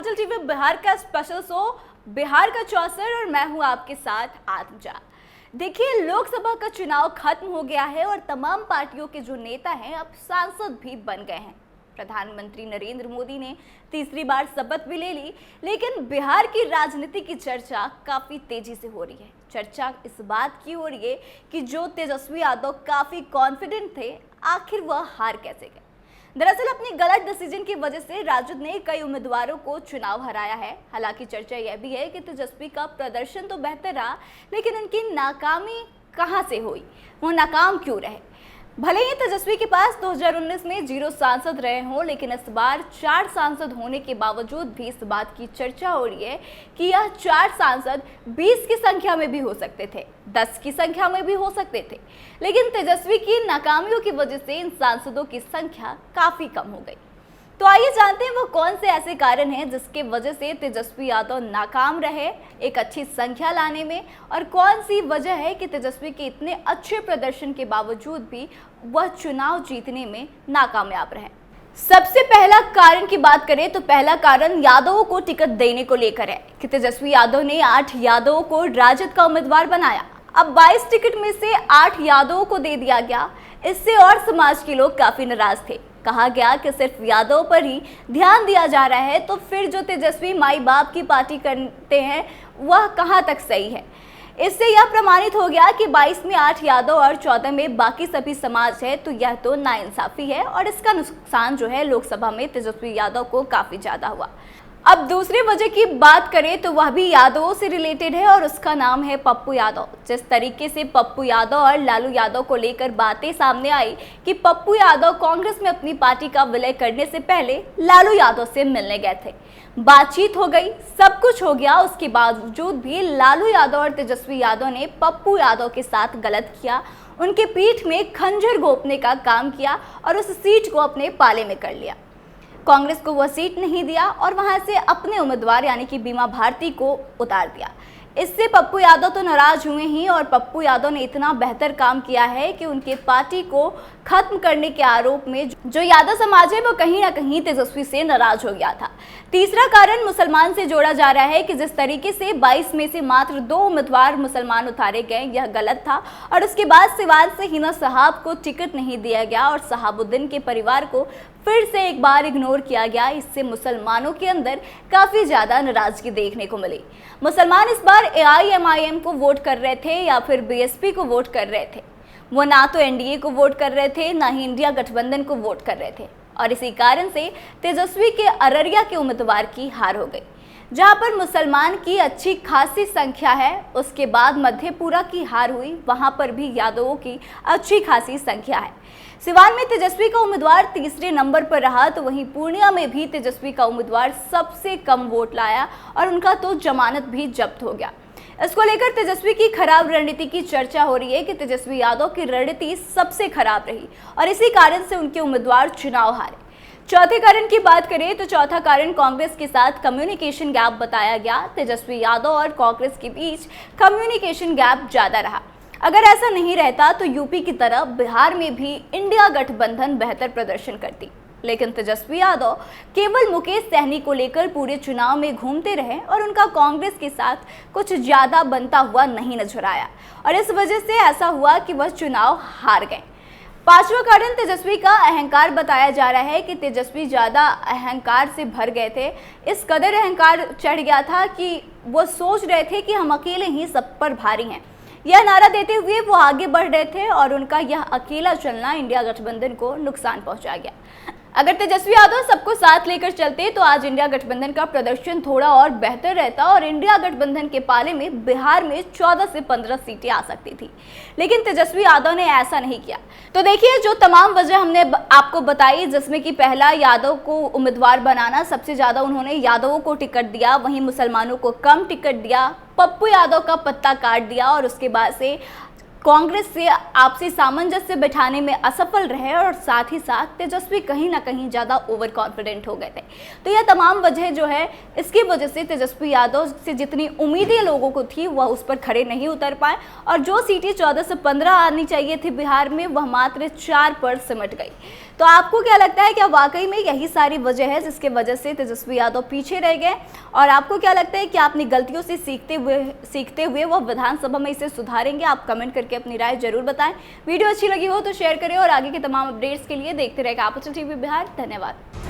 Capital TV Bihar का special show Bihar का चौसर और मैं हूं आपके साथ आत्मजा। देखिए, लोकसभा का चुनाव खत्म हो गया है और तमाम पार्टियों के जो नेता हैं अब सांसद भी बन गए हैं। प्रधानमंत्री नरेंद्र मोदी ने तीसरी बार शपथ भी ले ली, लेकिन बिहार की राजनीति की चर्चा काफी तेजी से हो रही है। चर्चा इस बात की हो रही है कि जो तेजस्वी यादव काफी कॉन्फिडेंट थे, आखिर वह हार कैसे गए। दरअसल अपनी गलत डिसीजन की वजह से राजद ने कई उम्मीदवारों को चुनाव हराया है। हालांकि चर्चा यह भी है कि तेजस्वी का प्रदर्शन तो बेहतर रहा, लेकिन उनकी नाकामी कहां से हुई, वो नाकाम क्यों रहे। भले ही तेजस्वी के पास 2019 में 0 सांसद रहे हों, लेकिन इस बार 4 सांसद होने के बावजूद भी इस बात की चर्चा हो रही है कि यह 4 सांसद 20 की संख्या में भी हो सकते थे, 10 की संख्या में भी हो सकते थे, लेकिन तेजस्वी की नाकामियों की वजह से इन सांसदों की संख्या काफी कम हो गई। तो आइए जानते हैं वो कौन से ऐसे कारण हैं जिसके वजह से तेजस्वी यादव नाकाम रहे एक अच्छी संख्या लाने में, और कौन सी वजह है कि तेजस्वी के इतने अच्छे प्रदर्शन के बावजूद भी वह चुनाव जीतने में नाकामयाब रहे। सबसे पहला कारण की बात करें तो पहला कारण यादवों को टिकट देने को लेकर है कि तेजस्वी यादव ने 8 यादवों को राजद का उम्मीदवार बनाया। अब 22 टिकट में से 8 यादवों को दे दिया गया। इससे और समाज के लोग काफी नाराज थे। कहा गया कि सिर्फ यादव पर ही ध्यान दिया जा रहा है, तो फिर जो तेजस्वी माई बाप की पार्टी करते हैं वह कहां तक सही है। इससे यह प्रमाणित हो गया कि 22 में 8 यादव और 14 में बाकी सभी समाज है, तो यह तो नाइंसाफी है और इसका नुकसान जो है लोकसभा में तेजस्वी यादव को काफी ज्यादा हुआ। अब दूसरी वजह की बात करें तो वह भी यादवों से रिलेटेड है और उसका नाम है पप्पू यादव। जिस तरीके से पप्पू यादव और लालू यादव को लेकर बातें सामने आई कि पप्पू यादव कांग्रेस में अपनी पार्टी का विलय करने से पहले लालू यादव से मिलने गए थे, बातचीत हो गई, सब कुछ हो गया, उसके बावजूद भी लालू यादव और तेजस्वी यादव ने पप्पू यादव के साथ गलत किया, उनके पीठ में खंजर घोंपने का काम किया और उस सीट को अपने पाले में कर लिया। कांग्रेस को वह सीट नहीं दिया और वहां से अपने उम्मीदवार यानी कि बीमा भारती को उतार दिया। इससे पप्पू यादव तो नाराज हुए ही, और पप्पू यादव ने इतना बेहतर काम किया है कि उनके पार्टी को खत्म करने के आरोप में जो यादव समाज है वो कहीं ना कहीं तेजस्वी से नाराज हो गया था। तीसरा कारण मुसलमान से जोड़ा जा रहा है कि जिस तरीके से 22 में से मात्र 2 उम्मीदवार मुसलमान उतारे गए, यह गलत था। और उसके बाद सिवान से हिना साहब को टिकट नहीं दिया गया और सहाबुद्दीन के परिवार को फिर से एक बार इग्नोर किया गया। इससे मुसलमानों के अंदर काफी ज्यादा नाराजगी देखने को मिली। मुसलमान इस बार AIMIM को वोट कर रहे थे या फिर BSP को वोट कर रहे थे। वो ना तो NDA को वोट कर रहे थे, ना ही इंडिया गठबंधन को वोट कर रहे थे, और इसी कारण से तेजस्वी के अररिया के उम्मीदवार की हार हो गई। जहां पर मुसलमान की अच्छी खासी संख्या है, उसके बाद मधेपुरा की हार हुई, वहां पर भी यादवों की अच्छी खासी संख्या है। सिवान में तेजस्वी का उम्मीदवार तीसरे नंबर पर रहा, तो वहीं पूर्णिया में भी तेजस्वी का उम्मीदवार सबसे कम वोट लाया और उनका तो जमानत भी जब्त हो गया। इसको लेकर तेजस्वी की खराब रणनीति की चर्चा हो रही है कि तेजस्वी यादव की रणनीति सबसे खराब रही और इसी कारण से उनके उम्मीदवार चुनाव हारे। चौथे कारण की बात करें तो चौथा कारण कांग्रेस के साथ कम्युनिकेशन गैप बताया गया। तेजस्वी यादव और कांग्रेस के बीच कम्युनिकेशन गैप ज्यादा रहा। अगर ऐसा नहीं रहता तो यूपी की तरह बिहार में भी इंडिया गठबंधन बेहतर प्रदर्शन करती, लेकिन तेजस्वी यादव केवल मुकेश सहनी को लेकर पूरे चुनाव में घूमते रहे और उनका कांग्रेस के साथ कुछ ज्यादा बनता हुआ नहीं नजर आया, और इस वजह से ऐसा हुआ कि वह चुनाव हार गए। पांचवा कारण तेजस्वी का अहंकार बताया जा रहा है कि तेजस्वी ज्यादा अहंकार से भर गए थे। इस कदर अहंकार चढ़ गया था कि वो सोच रहे थे कि हम अकेले ही सब पर भारी हैं। यह नारा देते हुए वो आगे बढ़ रहे थे और उनका यह अकेला चलना इंडिया गठबंधन को नुकसान पहुंचा गया। अगर तेजस्वी यादव सबको साथ लेकर चलते तो आज इंडिया गठबंधन का प्रदर्शन थोड़ा और बेहतर रहता और इंडिया गठबंधन के पाले में बिहार में 14 से 15 सीटें आ सकती थी, लेकिन तेजस्वी यादव ने ऐसा नहीं किया। तो देखिए, जो तमाम वजह हमने आपको बताई, जिसमें कि पहला यादव को उम्मीदवार बनाना, सबसे ज्यादा उन्होंने यादवों को टिकट दिया, वहीं मुसलमानों को कम टिकट दिया, पप्पू यादव का पत्ता काट दिया और उसके बाद से कांग्रेस से आपसी सामंजस्य बिठाने में असफल रहे और साथ ही साथ तेजस्वी कहीं ना कहीं ज़्यादा ओवर कॉन्फिडेंट हो गए थे। तो यह तमाम वजह जो है, इसकी वजह से तेजस्वी यादव से जितनी उम्मीदें लोगों को थी वह उस पर खड़े नहीं उतर पाए और जो सीटें 14 से 15 आनी चाहिए थी बिहार में, वह मात्र 4 पर सिमट गई। तो आपको क्या लगता है, क्या वाकई में यही सारी वजह है जिसके वजह से तेजस्वी यादव पीछे रह गए? और आपको क्या लगता है कि अपनी गलतियों से सीखते हुए वह विधानसभा में इसे सुधारेंगे? आप कमेंट करके अपनी राय जरूर बताएं। वीडियो अच्छी लगी हो तो शेयर करें और आगे के तमाम अपडेट्स के लिए देखते रहेगा कैपिटल टीवी बिहार। धन्यवाद।